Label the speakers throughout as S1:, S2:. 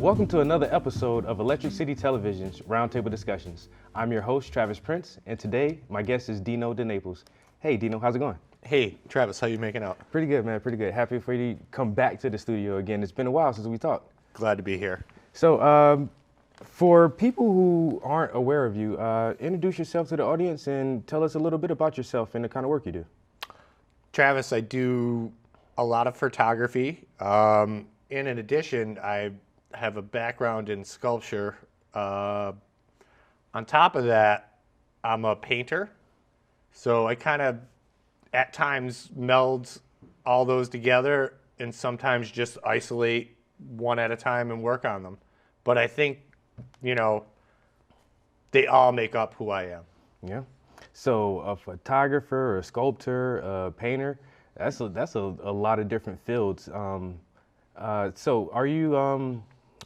S1: Welcome to another episode of Electric City Television's Roundtable Discussions. I'm your host, Travis Prince, and today my guest is Dino De Naples. Hey, Dino, how's it going?
S2: Hey, Travis, how you making out?
S1: Pretty good, man, pretty good. Happy for you to come back to the studio again. It's been a while since we talked.
S2: Glad to be here.
S1: So, for people who aren't aware of you, introduce yourself to the audience and tell us a little bit about yourself and the kind of work you do.
S2: Travis, I do a lot of photography. In addition, I have a background in sculpture. On top of that, I'm a painter. So I kind of, at times, meld all those together and sometimes just isolate one at a time and work on them. But I think, they all make up who I am.
S1: Yeah. So a photographer, a sculptor, a painter, that's a lot of different fields. So are you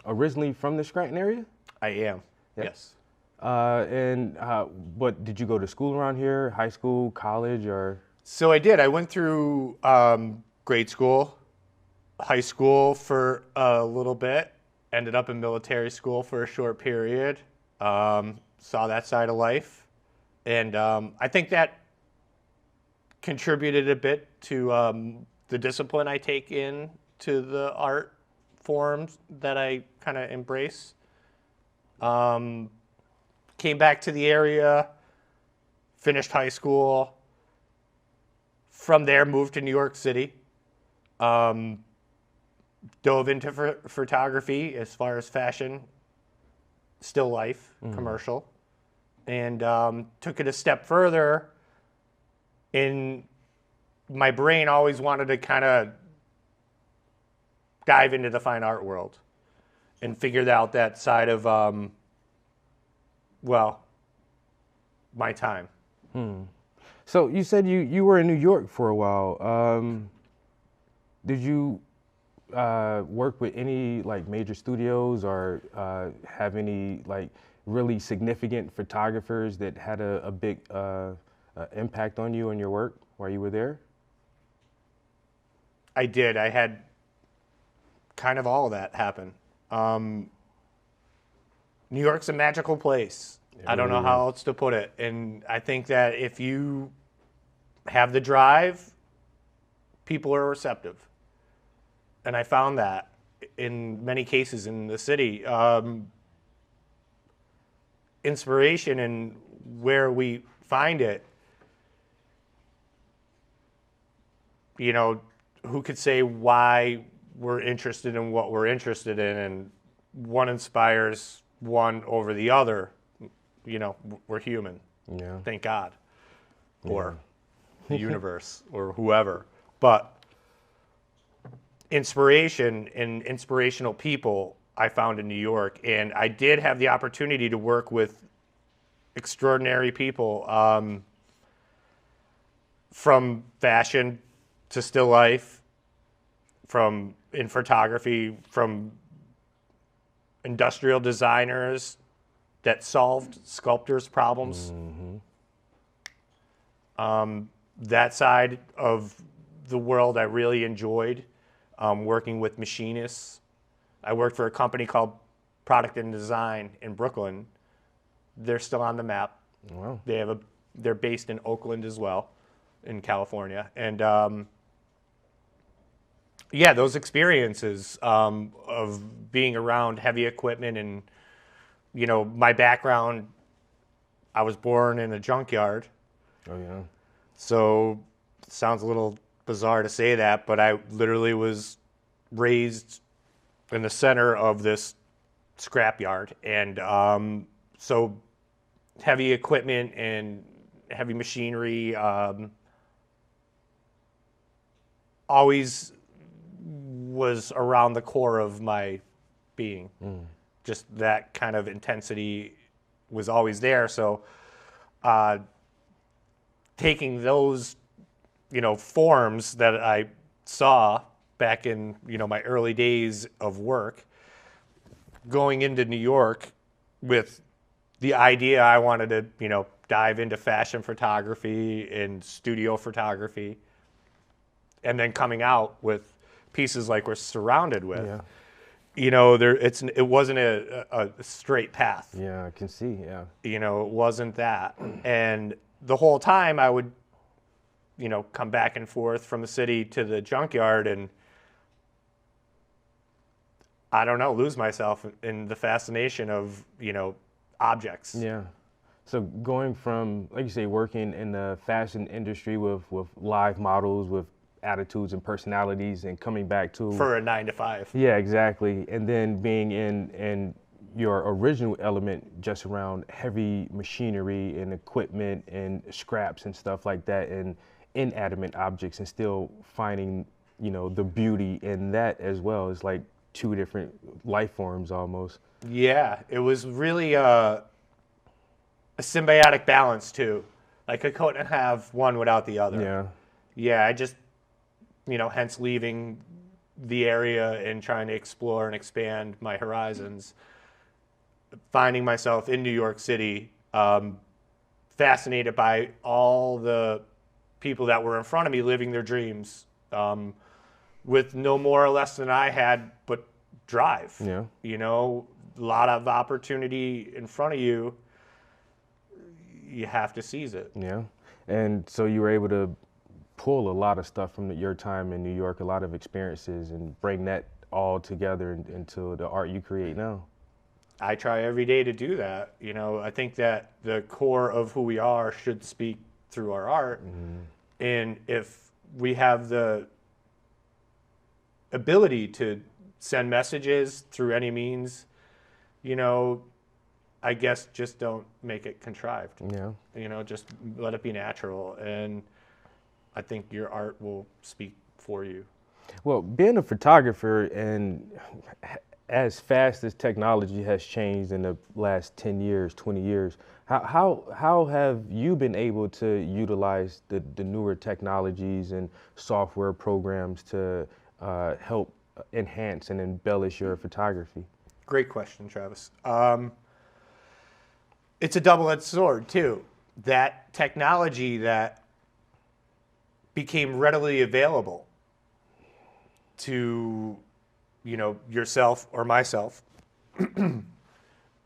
S1: originally from the Scranton area?
S2: I am,
S1: Yeah.
S2: yes.
S1: What did you go to school around here? High school, college, or?
S2: So I did. I went through grade school, high school for a little bit, ended up in military school for a short period, saw that side of life. And I think that contributed a bit to the discipline I take in to the art forms that I kind of embrace. Came back to the area, finished high school. From there, moved to New York City. Dove into photography as far as fashion, still life, commercial. And took it a step further. In my brain always wanted to kind of dive into the fine art world and figured out that side of, my time.
S1: So you said you were in New York for a while. Did you work with any like major studios or have any like really significant photographers that had a big impact on you and your work while you were there?
S2: I did. I had kind of all of that happen. New York's a magical place. I don't know how else to put it. And I think that if you have the drive, people are receptive. And I found that in many cases in the city. Inspiration and where we find it, who could say why we're interested in what we're interested in, and one inspires one over the other. We're human.
S1: Yeah.
S2: Thank God. Or the universe or whoever. But inspiration and inspirational people I found in New York, and I did have the opportunity to work with extraordinary people, from fashion to still life, from in photography, from industrial designers that solved sculptors' problems. That side of the world I really enjoyed, working with machinists. I worked for a company called Product and Design in Brooklyn. They're still on the map.
S1: Wow.
S2: They're based in Oakland as well, in California. And those experiences of being around heavy equipment and, my background, I was born in a junkyard.
S1: Oh, yeah.
S2: So it sounds a little bizarre to say that, but I literally was raised in the center of this scrapyard. And so heavy equipment and heavy machinery always was around the core of my being. Just that kind of intensity was always there. So taking those, forms that I saw back in, my early days of work, going into New York with the idea I wanted to, dive into fashion photography and studio photography, and then coming out with pieces like we're surrounded with.
S1: Yeah.
S2: it wasn't a straight path.
S1: Yeah, I can see. Yeah.
S2: It wasn't that. And the whole time I would, come back and forth from the city to the junkyard and, I don't know, lose myself in the fascination of, objects.
S1: Yeah. So going from, like you say, working in the fashion industry with live models, with attitudes and personalities, and coming back to
S2: For a 9 to 5.
S1: yeah, exactly, and then being in your original element, just around heavy machinery and equipment and scraps and stuff like that, and inanimate objects, and still finding the beauty in that as well. It's like two different life forms almost.
S2: Yeah, it was really a symbiotic balance too. Like I couldn't have one without the other.
S1: Yeah.
S2: Yeah, I just, hence leaving the area and trying to explore and expand my horizons. Finding myself in New York City, fascinated by all the people that were in front of me living their dreams, with no more or less than I had, but drive.
S1: Yeah.
S2: A lot of opportunity in front of you. You have to seize it.
S1: Yeah. And so you were able to pull a lot of stuff from your time in New York, a lot of experiences, and bring that all together into the art you create now.
S2: I try every day to do that. I think that the core of who we are should speak through our art. Mm-hmm. And if we have the ability to send messages through any means, I guess just don't make it contrived.
S1: Yeah.
S2: Just let it be natural. And I think your art will speak for you.
S1: Well, being a photographer, and as fast as technology has changed in the last 10 years, 20 years, how have you been able to utilize the newer technologies and software programs to help enhance and embellish your photography?
S2: Great question, Travis. It's a double-edged sword, too. That technology that became readily available to, yourself or myself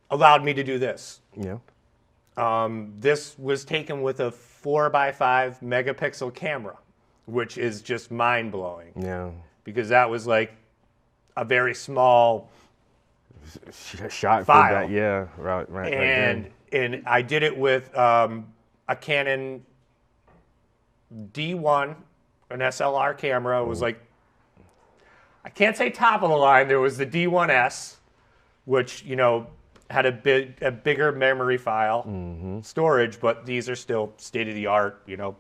S2: allowed me to do this.
S1: Yeah.
S2: This was taken with a 4x5 megapixel camera, which is just mind-blowing.
S1: Yeah.
S2: Because that was like a very small
S1: shot
S2: file.
S1: For that. Yeah. Right.
S2: And I did it with a Canon D1, an SLR camera. It was like, I can't say top of the line. There was the D1S, which, had a bigger memory file storage, but these are still state of the art, $4,000,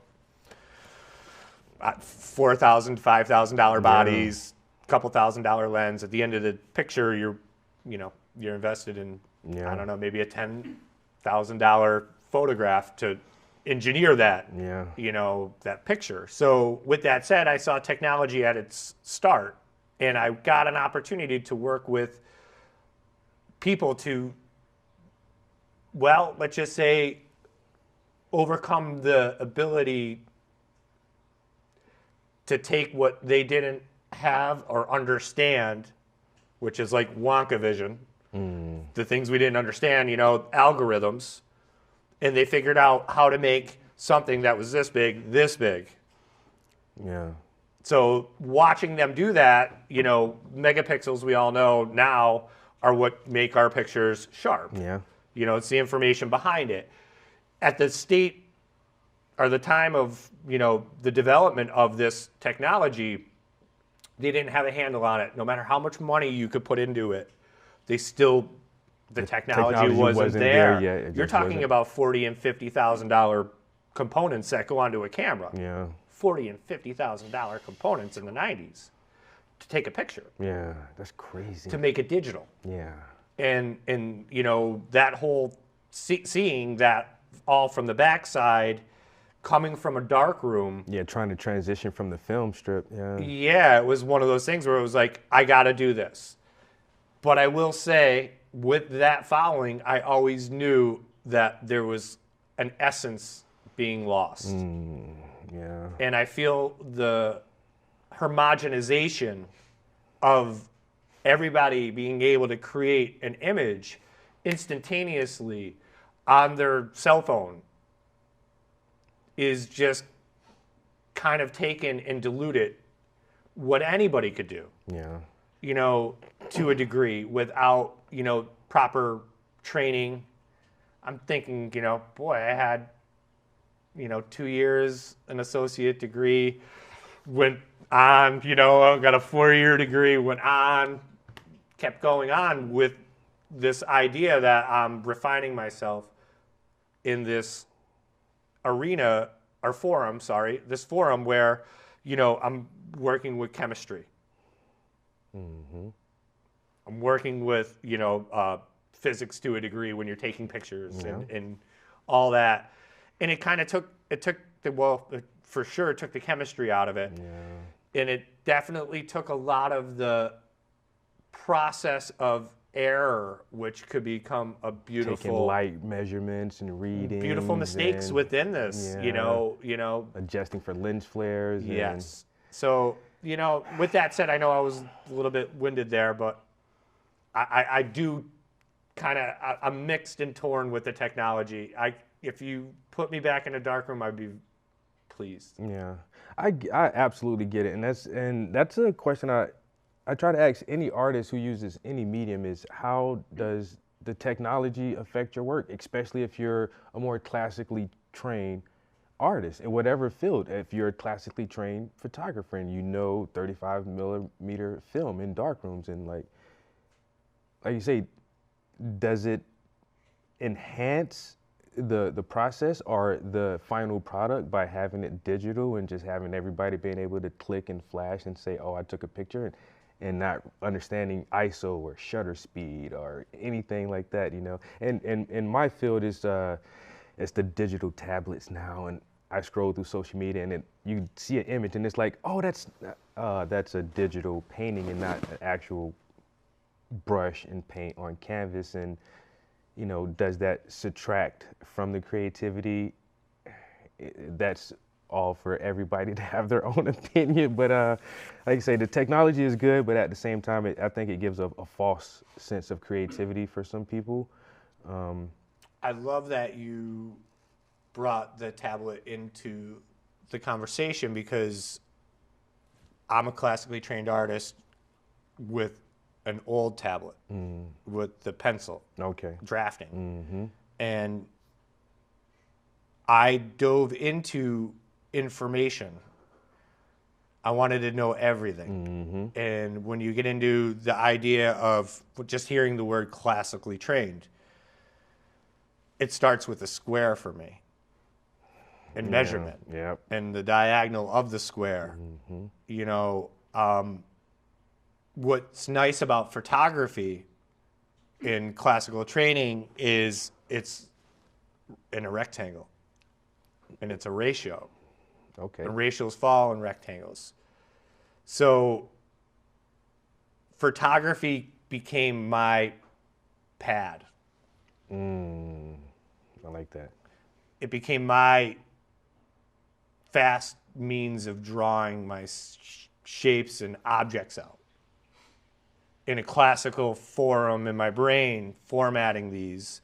S2: $5,000 bodies, couple $1,000 lens. At the end of the picture, you're invested in, I don't know, maybe a $10,000 photograph to engineer that, that picture. So with that said, I saw technology at its start, and I got an opportunity to work with people to, well, let's just say, overcome the ability to take what they didn't have or understand, which is like Wonka vision, the things we didn't understand, algorithms, and they figured out how to make something that was this big.
S1: Yeah.
S2: So watching them do that, megapixels, we all know now, are what make our pictures sharp.
S1: Yeah.
S2: It's the information behind it. At the state or the time of, the development of this technology, they didn't have a handle on it. No matter how much money you could put into it, the technology wasn't there.
S1: Yet.
S2: You're talking about $40,000 and $50,000 components that go onto a camera.
S1: Yeah.
S2: $40,000 and $50,000 components in the 90s to take a picture.
S1: Yeah, that's crazy.
S2: To make it digital.
S1: Yeah.
S2: And that whole seeing that all from the backside, coming from a dark room.
S1: Yeah, trying to transition from the film strip. Yeah.
S2: Yeah, it was one of those things where it was like, I got to do this. But I will say, with that following, I always knew that there was an essence being lost.
S1: Yeah.
S2: And I feel the homogenization of everybody being able to create an image instantaneously on their cell phone is just kind of taken and diluted what anybody could do,
S1: Yeah.
S2: To a degree without, proper training. I'm thinking, boy, I had, 2 years, an associate degree, went on, I got a 4-year degree, went on, kept going on with this idea that I'm refining myself in this arena or forum, this forum where, I'm working with chemistry.
S1: Mm-hmm.
S2: I'm working with, physics to a degree when you're taking pictures and all that. And it kind of took for sure it took the chemistry out of it.
S1: Yeah.
S2: And it definitely took a lot of the process of error, which could become a beautiful
S1: Taking light measurements and reading.
S2: beautiful mistakes within this,
S1: adjusting for lens flares.
S2: Yes. So, with that said, I know I was a little bit winded there, but I do I'm mixed and torn with the technology. If you put me back in a dark room, I'd be pleased.
S1: Yeah, I absolutely get it, and that's a question I try to ask any artist who uses any medium is how does the technology affect your work, especially if you're a more classically trained artist in whatever field. If you're a classically trained photographer and 35 millimeter film in darkrooms and like you say, does it enhance the process or the final product by having it digital and just having everybody being able to click and flash and say, oh, I took a picture, and not understanding ISO or shutter speed or anything like that, And my field is it's the digital tablets now, and I scroll through social media and you see an image and it's like, oh, that's a digital painting and not an actual brush and paint on canvas. And does that subtract from the creativity? That's all for everybody to have their own opinion. But like I say, the technology is good, but at the same time, I think it gives a false sense of creativity for some people.
S2: I love that you brought the tablet into the conversation because I'm a classically trained artist with an old tablet with the pencil drafting. And I dove into information. I wanted to know everything. And when you get into the idea of just hearing the word classically trained, it starts with a square for me and measurement and the diagonal of the square. What's nice about photography in classical training is it's in a rectangle and it's a ratio.
S1: Okay.
S2: And ratios fall in rectangles. So photography became my pad.
S1: I like that.
S2: It became my fast means of drawing my shapes and objects out. In a classical forum in my brain, formatting these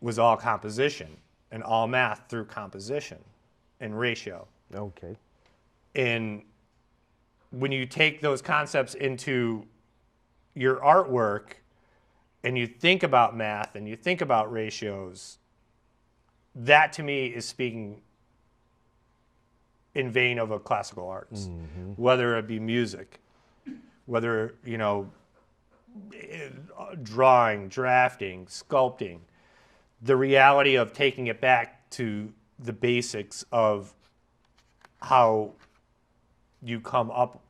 S2: was all composition and all math through composition and ratio.
S1: Okay.
S2: And when you take those concepts into your artwork and you think about math and you think about ratios, that to me is speaking in vein of a classical artist, whether it be music, whether, drawing, drafting, sculpting, the reality of taking it back to the basics of how you come up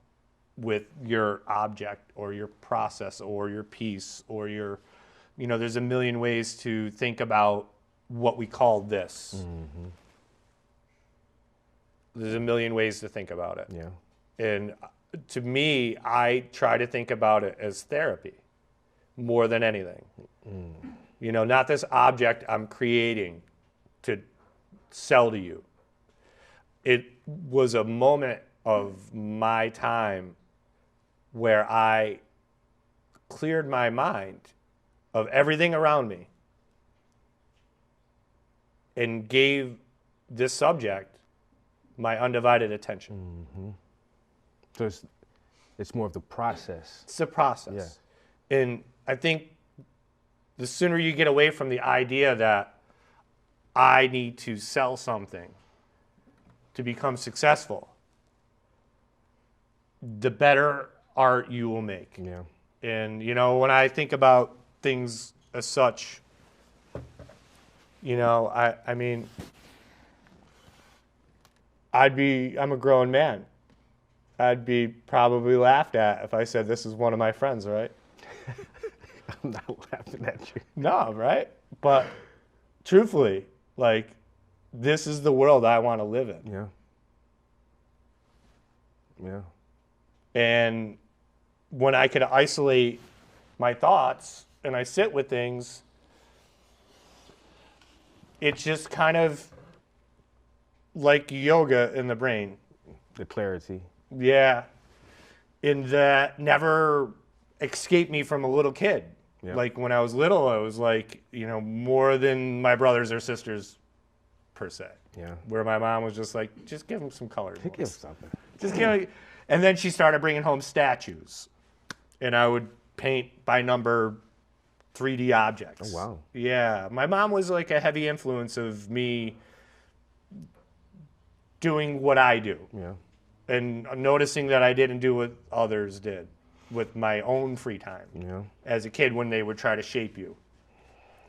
S2: with your object or your process or your piece or your, there's a million ways to think about what we call this. There's a million ways to think about it.
S1: Yeah.
S2: And to me, I try to think about it as therapy more than anything. Not this object I'm creating to sell to you. It was a moment of my time where I cleared my mind of everything around me and gave this subject my undivided attention.
S1: So it's more of the process.
S2: It's a process. And I think the sooner you get away from the idea that I need to sell something to become successful, the better art you will make.
S1: Yeah.
S2: And, you know, when I think about things as such, you know, I mean, I'm a grown man. I'd be probably laughed at if I said this is one of my friends, right?
S1: I'm not laughing at you.
S2: No, right? But truthfully, like, this is the world I want to live in.
S1: Yeah. Yeah.
S2: And when I could isolate my thoughts and I sit with things, it's just kind of like yoga in the brain.
S1: The clarity.
S2: Yeah. And that never escaped me from a little kid.
S1: Yeah.
S2: Like when I was little, I was like, you know, more than my brothers or sisters per se.
S1: Yeah.
S2: Where my mom was just like, just give them some colors.
S1: Pick up something.
S2: Just give me. And then she started bringing home statues. And I would paint by number 3D objects.
S1: Oh, wow.
S2: Yeah. My mom was like a heavy influence of me doing what I do.
S1: Yeah.
S2: And noticing that I didn't do what others did with my own free time.
S1: Yeah.
S2: As a kid when they would try to shape you.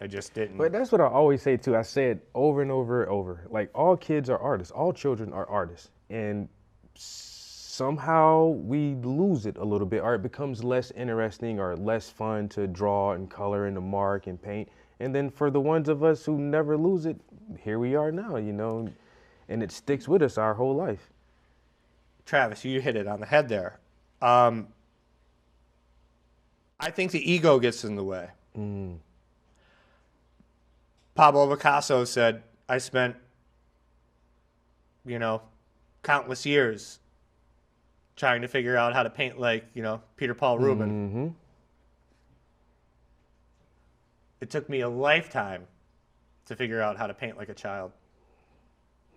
S2: I just didn't.
S1: But that's what I always say too. I say it over and over and over. Like, all kids are artists. All children are artists. And somehow we lose it a little bit. Art becomes less interesting or less fun to draw and color and to mark and paint. And then for the ones of us who never lose it, here we are now, you know, and it sticks with us our whole life.
S2: Travis, you hit it on the head there. I think the ego gets in the way. Pablo Picasso said, I spent, you know, countless years trying to figure out how to paint like, you know, Peter Paul Rubin. It took me a lifetime to figure out how to paint like a child.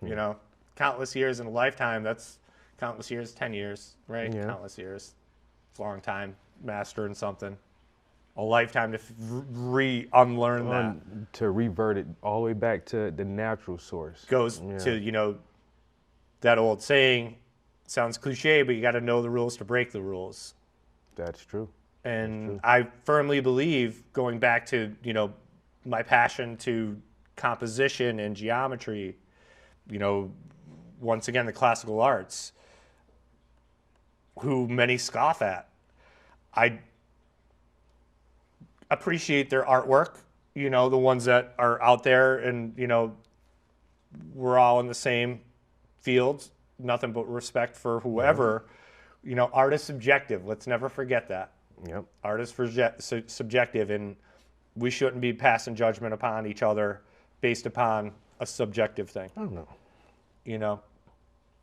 S2: You know, countless years in a lifetime, that's countless years, 10 years, right?
S1: Yeah.
S2: Countless years. It's a long time mastering something. A lifetime to unlearn that.
S1: To revert it all the way back to the natural source.
S2: Goes to, you know, that old saying, sounds cliche, but you got to know the rules to break the rules.
S1: That's true.
S2: And I firmly believe, going back to, you know, my passion to composition and geometry, you know, once again, the classical arts, who many scoff at. I appreciate their artwork, you know, the ones that are out there and, you know, we're all in the same field, nothing but respect for whoever. You know, art is subjective. Let's never forget that.
S1: Yep.
S2: Art is subjective, and we shouldn't be passing judgment upon each other based upon a subjective thing.
S1: I don't know.
S2: You know?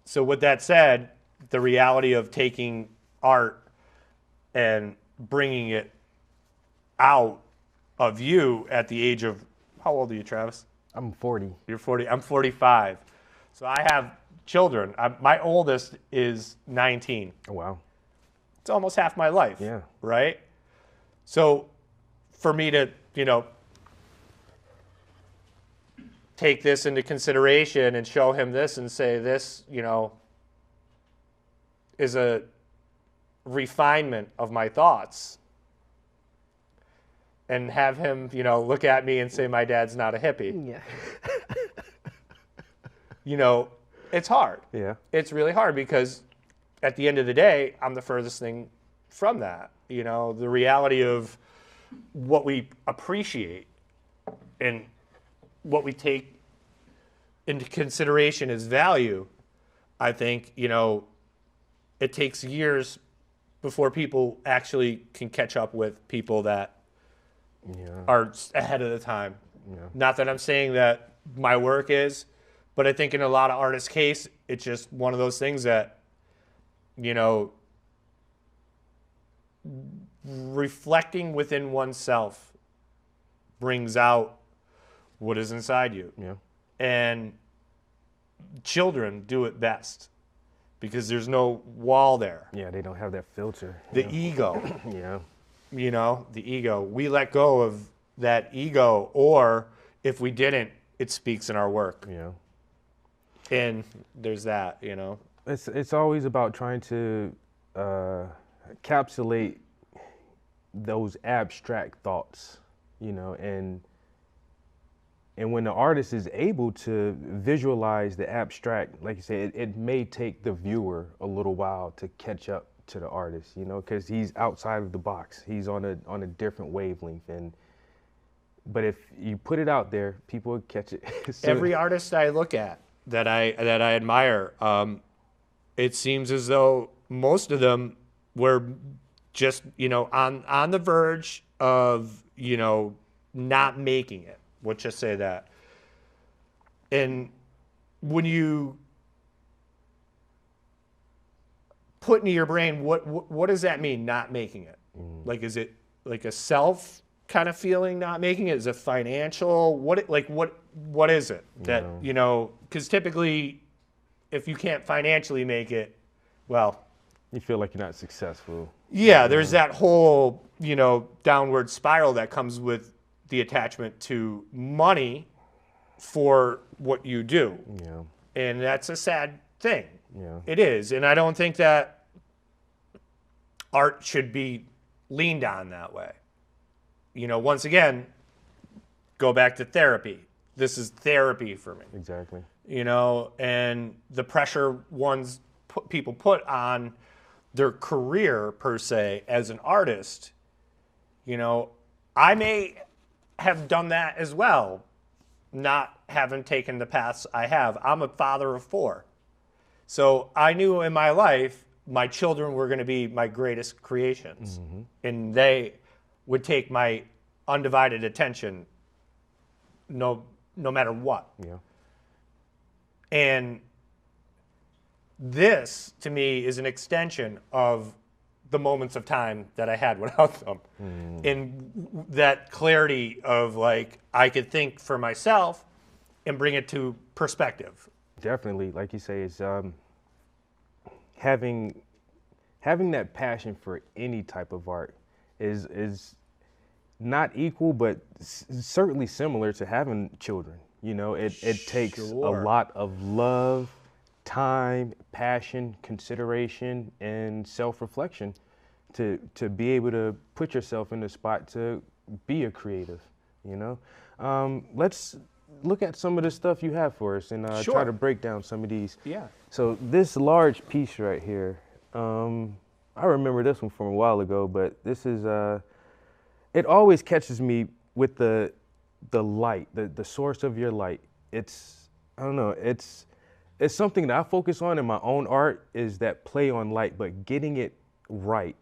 S2: So with that said, the reality of taking art and bringing it out of you at the age of, how old are you, Travis?
S1: I'm 40.
S2: You're 40. I'm 45. So I have children. My oldest is 19.
S1: Oh, wow.
S2: It's almost half my life.
S1: Yeah.
S2: Right? So for me to, you know, take this into consideration and show him this and say this, you know, is a refinement of my thoughts, and have him, you know, look at me and say my dad's not a hippie.
S1: Yeah.
S2: You know, it's hard.
S1: Yeah.
S2: It's really hard because at the end of the day, I'm the furthest thing from that. You know, the reality of what we appreciate and what we take into consideration as value, I think, you know, it takes years before people actually can catch up with people that are ahead of the time.
S1: Yeah.
S2: Not that I'm saying that my work is, but I think in a lot of artists' case, it's just one of those things that, you know, reflecting within oneself brings out what is inside you.
S1: Yeah.
S2: And children do it best because there's no wall there.
S1: Yeah, they don't have that filter.
S2: The ego,
S1: Yeah.
S2: the ego. We let go of that ego, or if we didn't, it speaks in our work.
S1: Yeah.
S2: And there's that,
S1: It's always about trying to encapsulate those abstract thoughts, and when the artist is able to visualize the abstract, like you say, it may take the viewer a little while to catch up to the artist, because he's outside of the box. He's on a different wavelength, but if you put it out there, people will catch it.
S2: Every artist I look at that I admire, it seems as though most of them were just on the verge of not making it. Let's just say that. And when you put into your brain, what does that mean, not making it? Like, is it like a self kind of feeling, not making it? Is it financial? What is it that, because typically if you can't financially make it, well,
S1: you feel like you're not successful.
S2: Yeah, there's that whole, downward spiral that comes with the attachment to money for what you do.
S1: Yeah.
S2: And that's a sad thing.
S1: Yeah.
S2: It is. And I don't think that art should be leaned on that way. Once again, go back to therapy. This is therapy for me.
S1: Exactly.
S2: And the pressure people put on their career per se as an artist, I may have done that as well, not having taken the paths I have. I'm a father of 4. So I knew in my life, my children were going to be my greatest creations. Mm-hmm. And they would take my undivided attention no matter what.
S1: Yeah.
S2: And this, to me, is an extension of the moments of time that I had without them. And that clarity of, like, I could think for myself and bring it to perspective.
S1: Definitely, like you say, it's having that passion for any type of art is not equal, but certainly similar to having children. It takes a lot of love, time, passion, consideration, and self-reflection to be able to put yourself in the spot to be a creative, Let's look at some of the stuff you have for us and try to break down some of these.
S2: Yeah.
S1: So this large piece right here, I remember this one from a while ago, but this is, it always catches me with the light, the source of your light. It's, I don't know, it's something that I focus on in my own art, is that play on light, but getting it right,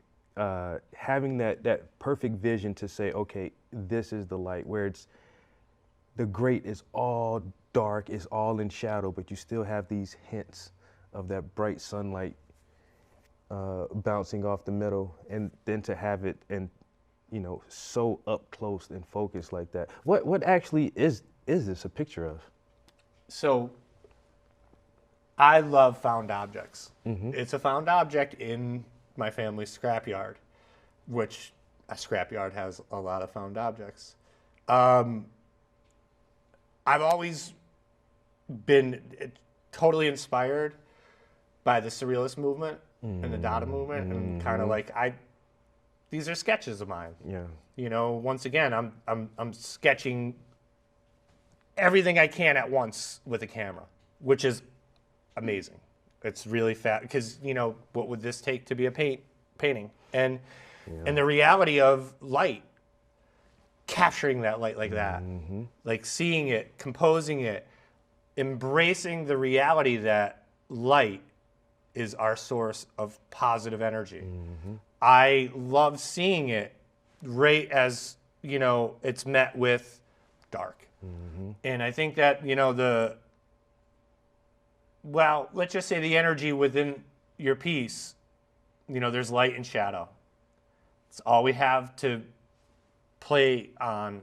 S1: having that perfect vision to say, okay, this is the light, where it's, the great is all dark, is all in shadow, but you still have these hints of that bright sunlight bouncing off the middle, and then to have it and so up close and focused like that. What actually is this a picture of?
S2: So I love found objects.
S1: Mm-hmm.
S2: It's a found object in my family's scrapyard, which a scrapyard has a lot of found objects. I've always been totally inspired by the Surrealist movement and the Dada movement, and kind of like these are sketches of mine.
S1: Yeah.
S2: Once again, I'm sketching everything I can at once with a camera, which is amazing. It's really fast because what would this take to be a painting? And the reality of light, capturing that light like that, like seeing it, composing it, embracing the reality that light is our source of positive energy. I love seeing it right as, it's met with dark. And I think that, let's just say the energy within your piece, there's light and shadow. It's all we have to play on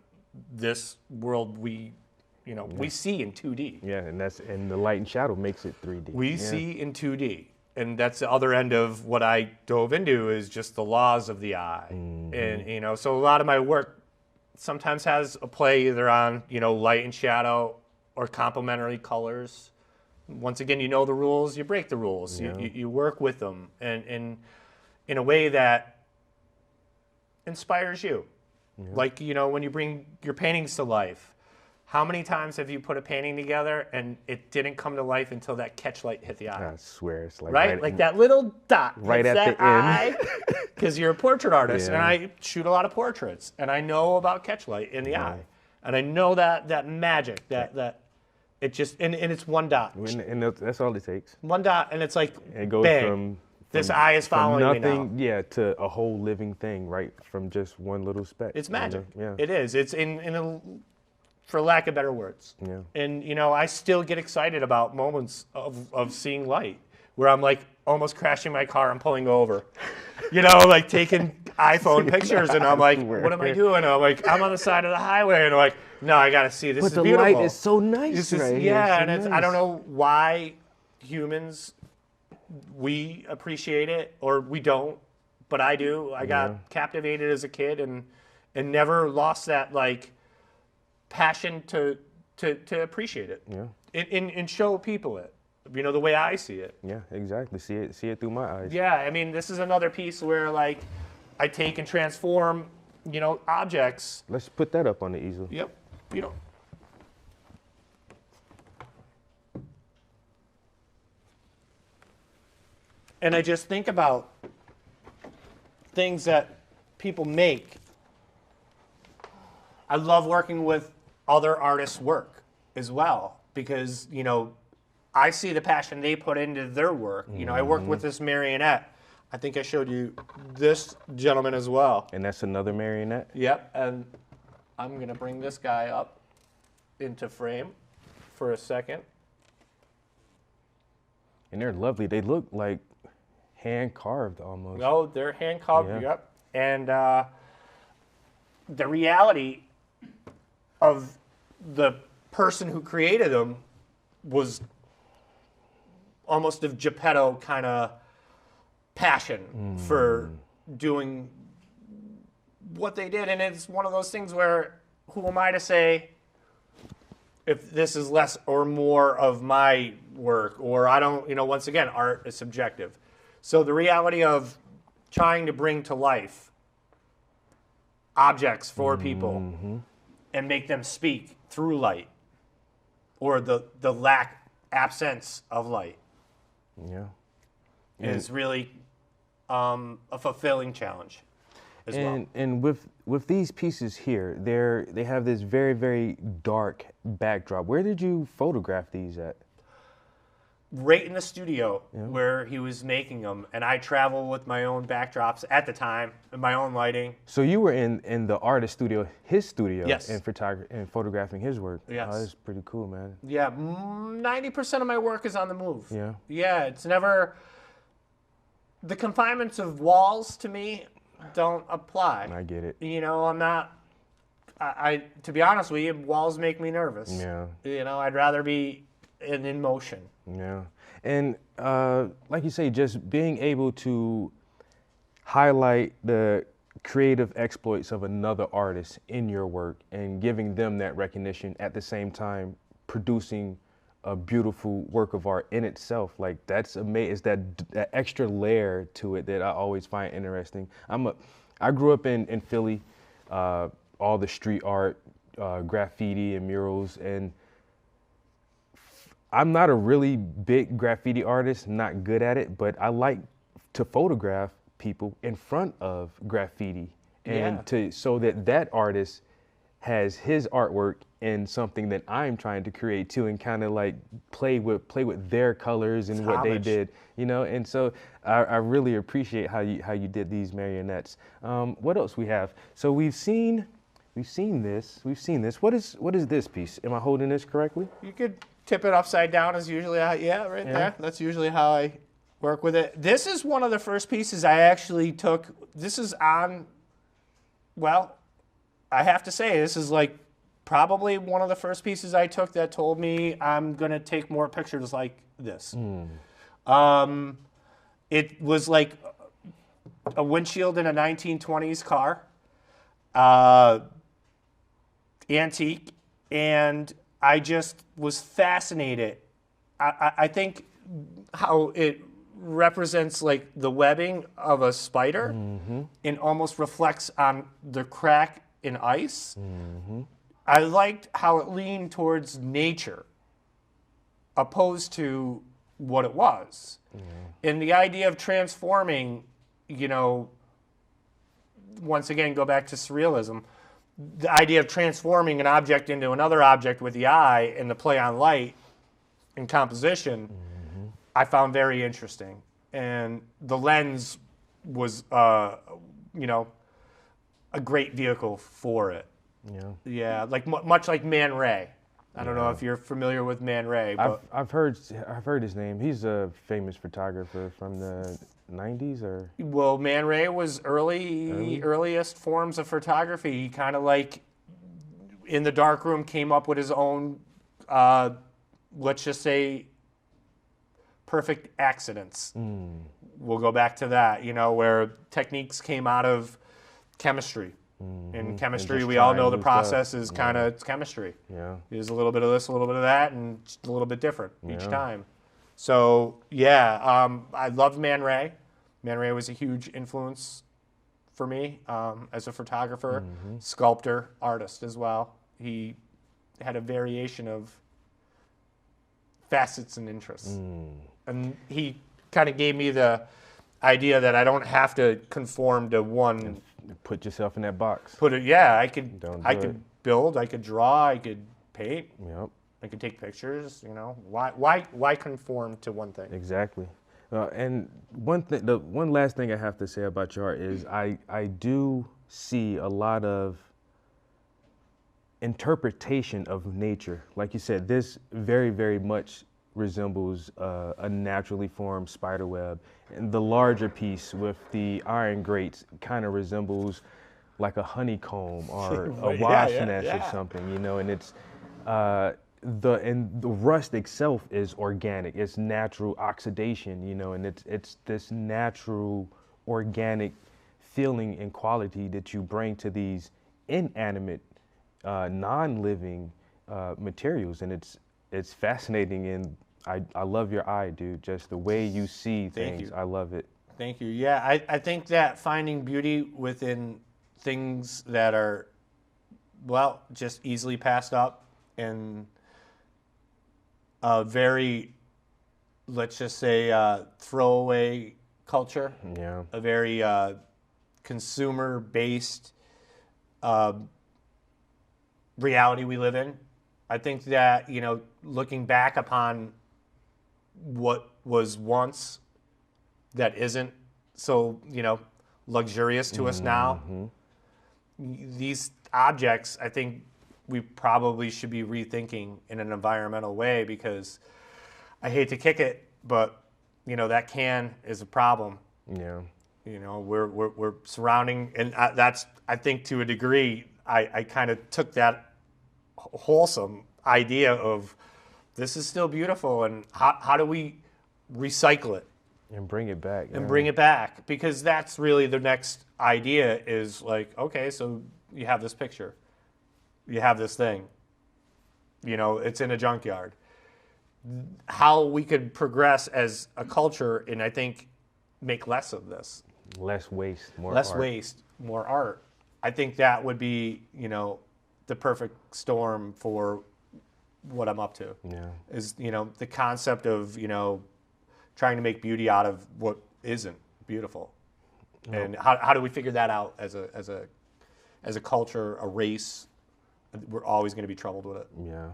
S2: this world we see in 2D.
S1: Yeah, and the light and shadow makes it 3D.
S2: We see in 2D. And that's the other end of what I dove into is just the laws of the eye. And, so a lot of my work sometimes has a play either on, light and shadow or complementary colors. Once again, you know the rules, you break the rules.
S1: Yeah.
S2: You work with them and in a way that inspires you. Yeah. Like, when you bring your paintings to life, how many times have you put a painting together and it didn't come to life until that catch light hit the eye?
S1: I swear, it's like
S2: right? Like that little dot
S1: right
S2: hits
S1: at
S2: that
S1: the end.
S2: Because you're a portrait artist,
S1: Yeah.
S2: and I shoot a lot of portraits, and I know about catch light in the eye, and I know that magic, that it just and it's one dot,
S1: and that's all it takes.
S2: one dot, and it's like
S1: It goes
S2: bang.
S1: from
S2: This eye is following me
S1: nothing,
S2: now.
S1: yeah, to a whole living thing, right? From just one little speck.
S2: It's magic.
S1: Yeah.
S2: It is. It's for lack of better words.
S1: Yeah.
S2: And I still get excited about moments of seeing light where I'm like almost crashing my car and pulling over. Like taking iPhone pictures and I'm like, what am I doing? I'm like, I'm on the side of the highway and I'm like, no, I gotta see this.
S1: But
S2: is
S1: the
S2: beautiful.
S1: light is so nice, right?
S2: Yeah,
S1: and
S2: it's I don't know why humans we appreciate it or we don't, but I do. I got captivated as a kid and never lost that like passion to appreciate it.
S1: Yeah.
S2: And show people it. The way I see it.
S1: Yeah, exactly. See it through my eyes.
S2: Yeah, I mean, this is another piece where like I take and transform, objects.
S1: Let's put that up on the easel.
S2: Yep. And I just think about things that people make. I love working with other artists' work as well because, I see the passion they put into their work. I work with this marionette. I think I showed you this gentleman as well.
S1: And that's another marionette?
S2: Yep, and I'm going to bring this guy up into frame for a second.
S1: And they're lovely. They look like hand carved almost.
S2: No, they're hand carved.
S1: Yeah.
S2: Yep. And the reality of the person who created them was almost a Geppetto kind of passion for doing what they did. And it's one of those things where who am I to say if this is less or more of my work or I don't, once again, art is subjective. So the reality of trying to bring to life objects for people and make them speak through light or the absence of light is really a fulfilling challenge as well.
S1: And with these pieces here, they have this very, very dark backdrop. Where did you photograph these at?
S2: Right in the studio where he was making them, and I travel with my own backdrops at the time and my own lighting.
S1: So you were in the artist studio, his studio,
S2: Yes.
S1: and photographing his work.
S2: Yes.
S1: Oh, that's pretty cool, man.
S2: Yeah, 90% of my work is on the move.
S1: Yeah.
S2: Yeah, it's never the confinements of walls to me don't apply.
S1: I get it.
S2: I'm not. I to be honest with you, walls make me nervous.
S1: Yeah.
S2: I'd rather be in motion.
S1: Yeah. And like you say, just being able to highlight the creative exploits of another artist in your work and giving them that recognition at the same time producing a beautiful work of art in itself. Like that's amazing. It's that extra layer to it that I always find interesting. I grew up in Philly, all the street art, graffiti and murals, and I'm not a really big graffiti artist, not good at it, but I like to photograph people in front of graffiti and so that artist has his artwork in something that I'm trying to create too, and kind of like play with their colors and what they did, And so I really appreciate how you did these marionettes. What else we have? So we've seen this. What is this piece? Am I holding this correctly?
S2: You could tip it upside down is usually how, there. That's usually how I work with it. This is one of the first pieces I actually took. This is on Well, I have to say, this is like probably one of the first pieces I took that told me I'm going to take more pictures like this. It was like a windshield in a 1920s car, antique, and I just was fascinated. I think how it represents like the webbing of a spider and almost reflects on the crack in ice. I liked how it leaned towards nature opposed to what it was. And the idea of transforming, you know, once again, go back to surrealism, the idea of transforming an object into another object with the eye and the play on light and composition, I found very interesting. And the lens was, you know, a great vehicle for it. Yeah, like much like Man Ray. I don't know if you're familiar with Man Ray, but
S1: I've heard his name. He's a famous photographer from the 90s, or
S2: well, Man Ray was earliest forms of photography. He kind of like in the darkroom came up with his own, let's just say, perfect accidents. We'll go back to that, you know, where techniques came out of chemistry. In chemistry, we all know the process is kind of it's chemistry. There's a little bit of this, a little bit of that, and just a little bit different each time. So yeah, I loved Man Ray. Man Ray was a huge influence for me as a photographer, sculptor, artist as well. He had a variation of facets and interests, and he kind of gave me the idea that I don't have to conform to one.
S1: put yourself in that box.
S2: I could build, I could draw, I could paint. I could take pictures. You know, why conform to one thing?
S1: Exactly. And the one last thing I have to say about your art is I do see a lot of interpretation of nature. Like you said, this very, very much resembles a naturally formed spider web. And the larger piece with the iron grates kind of resembles like a honeycomb or a wasp nest or something, you know, and it's the rust itself is organic. It's natural oxidation, you know, and it's this natural organic feeling and quality that you bring to these inanimate, non-living materials, and it's fascinating, and I love your eye, dude. Just the way you see things.
S2: Thank you.
S1: I love it.
S2: Thank you. Yeah, I think that finding beauty within things that are, well, just easily passed up and a very, let's just say, throwaway culture.
S1: Yeah.
S2: A very consumer-based reality we live in. I think that, you know, looking back upon what was once that isn't so, you know, luxurious to us now, these objects, I think we probably should be rethinking in an environmental way, because I hate to kick it, but, you know, that can is a problem.
S1: Yeah.
S2: You know, we're surrounding, and that's, I think to a degree, I kind of took that wholesome idea of this is still beautiful, and how do we recycle it
S1: And bring it back.
S2: and bring it back, because that's really the next idea is like, okay, so you have this picture, you have this thing, you know, it's in a junkyard. How we could progress as a culture, and I think make less of this.
S1: Less waste, more
S2: Less
S1: art.
S2: waste, more art. I think that would be, you know, the perfect storm for what I'm up to.
S1: Yeah.
S2: Is, you know, the concept of, you know, trying to make beauty out of what isn't beautiful. And how do we figure that out as a culture, a race? We're always going to be troubled with it.
S1: Yeah.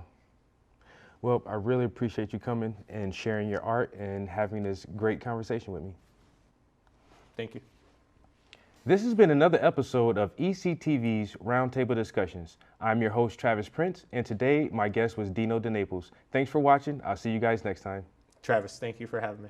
S1: Well, I really appreciate you coming and sharing your art and having this great conversation with me.
S2: Thank you.
S1: This has been another episode of ECTV's Roundtable Discussions. I'm your host, Travis Prince, and today my guest was Dino De Naples. Thanks for watching. I'll see you guys next time.
S2: Travis, thank you for having me.